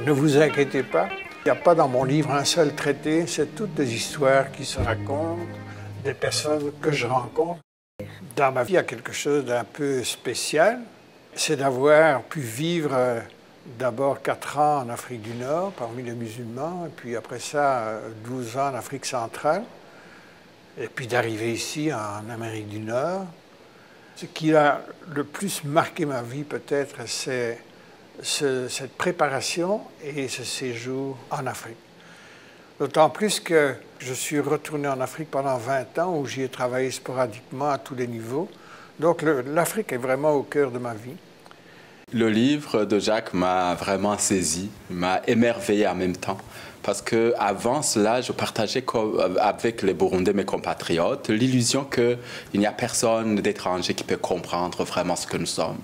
Ne vous inquiétez pas, il n'y a pas dans mon livre un seul traité, c'est toutes des histoires qui se racontent, des personnes que je rencontre. Dans ma vie, il y a quelque chose d'un peu spécial, c'est d'avoir pu vivre d'abord 4 ans en Afrique du Nord, parmi les musulmans, et puis après ça, 12 ans en Afrique centrale, et puis d'arriver ici en Amérique du Nord. Ce qui a le plus marqué ma vie, peut-être, c'est cette préparation et ce séjour en Afrique. D'autant plus que je suis retourné en Afrique pendant 20 ans, où j'y ai travaillé sporadiquement à tous les niveaux. Donc l'Afrique est vraiment au cœur de ma vie. Le livre de Jacques m'a vraiment saisi, m'a émerveillé en même temps. Parce qu'avant cela, je partageais avec les Burundais, mes compatriotes, l'illusion qu'il n'y a personne d'étranger qui peut comprendre vraiment ce que nous sommes.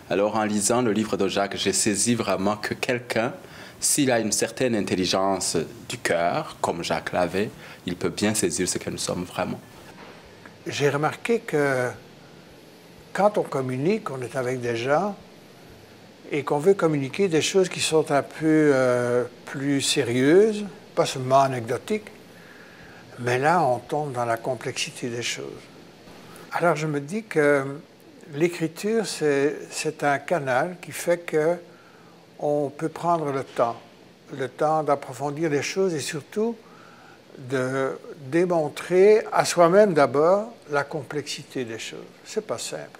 Alors en lisant le livre de Jacques, j'ai saisi vraiment que quelqu'un, s'il a une certaine intelligence du cœur, comme Jacques l'avait, il peut bien saisir ce que nous sommes vraiment. J'ai remarqué que quand on communique, on est avec des gens, et qu'on veut communiquer des choses qui sont un peu plus sérieuses, pas seulement anecdotiques, mais là, on tombe dans la complexité des choses. Alors, je me dis que l'écriture, c'est un canal qui fait qu'on peut prendre le temps d'approfondir les choses et surtout de démontrer à soi-même d'abord la complexité des choses. C'est pas simple.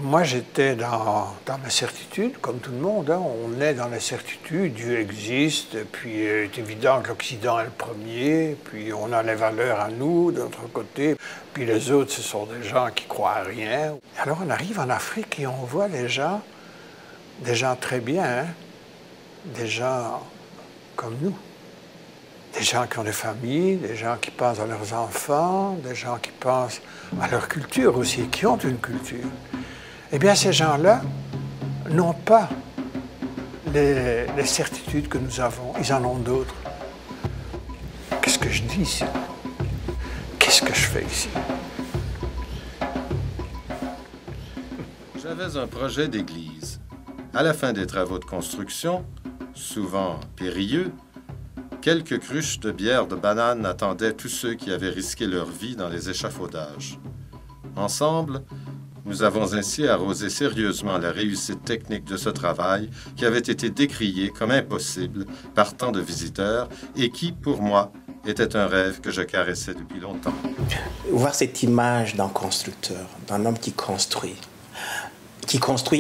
Moi, j'étais dans mes certitudes, comme tout le monde. Hein. On est dans les certitudes, Dieu existe, puis il est évident que l'Occident est le premier, puis on a les valeurs à nous, de notre côté, puis les autres, ce sont des gens qui croient à rien. Alors on arrive en Afrique et on voit des gens très bien, hein? Des gens comme nous. Des gens qui ont des familles, des gens qui pensent à leurs enfants, des gens qui pensent à leur culture aussi, qui ont une culture. Eh bien, ces gens-là n'ont pas les certitudes que nous avons. Ils en ont d'autres. Qu'est-ce que je dis ici? Qu'est-ce que je fais ici? J'avais un projet d'église. À la fin des travaux de construction, souvent périlleux, quelques cruches de bière de banane attendaient tous ceux qui avaient risqué leur vie dans les échafaudages. Ensemble, nous avons ainsi arrosé sérieusement la réussite technique de ce travail qui avait été décrié comme impossible par tant de visiteurs et qui, pour moi, était un rêve que je caressais depuis longtemps. Voir cette image d'un constructeur, d'un homme qui construit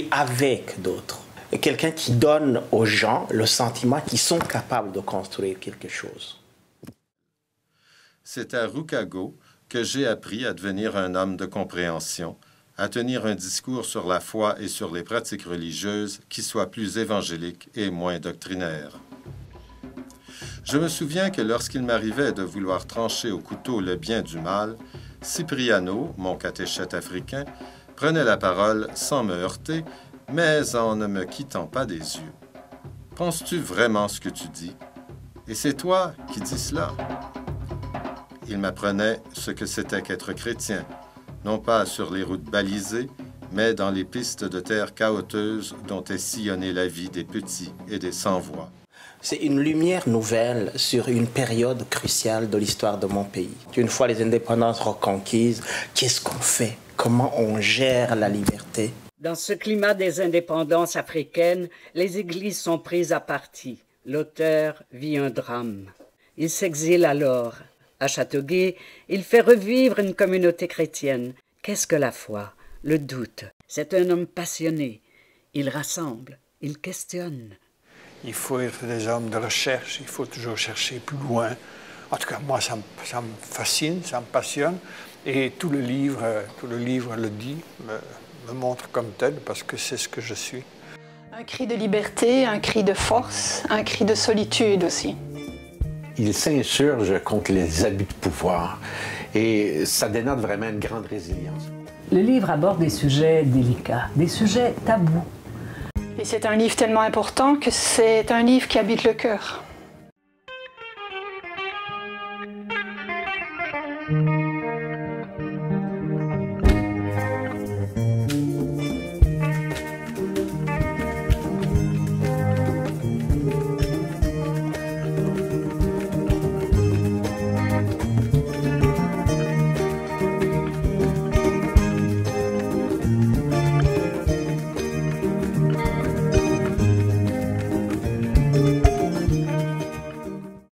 avec d'autres, quelqu'un qui donne aux gens le sentiment qu'ils sont capables de construire quelque chose. C'est à Rukago que j'ai appris à devenir un homme de compréhension, à tenir un discours sur la foi et sur les pratiques religieuses qui soit plus évangélique et moins doctrinaire. Je me souviens que lorsqu'il m'arrivait de vouloir trancher au couteau le bien du mal, Cipriano, mon catéchète africain, prenait la parole sans me heurter, mais en ne me quittant pas des yeux. « Penses-tu vraiment ce que tu dis? Et c'est toi qui dis cela? » Il m'apprenait ce que c'était qu'être chrétien, non pas sur les routes balisées, mais dans les pistes de terre chaoteuses dont est sillonnée la vie des petits et des sans-voix. C'est une lumière nouvelle sur une période cruciale de l'histoire de mon pays. Une fois les indépendances reconquises, qu'est-ce qu'on fait? Comment on gère la liberté? Dans ce climat des indépendances africaines, les églises sont prises à partie. L'auteur vit un drame. Il s'exile alors. À Châteauguay, il fait revivre une communauté chrétienne. Qu'est-ce que la foi? Le doute. C'est un homme passionné. Il rassemble, il questionne. Il faut être des hommes de recherche, il faut toujours chercher plus loin. En tout cas, moi, ça me fascine, ça me passionne. Et tout le livre le dit, me montre comme tel, parce que c'est ce que je suis. Un cri de liberté, un cri de force, un cri de solitude aussi. Il s'insurge contre les abus de pouvoir et ça dénote vraiment une grande résilience. Le livre aborde des sujets délicats, des sujets tabous. Et c'est un livre tellement important que c'est un livre qui habite le cœur.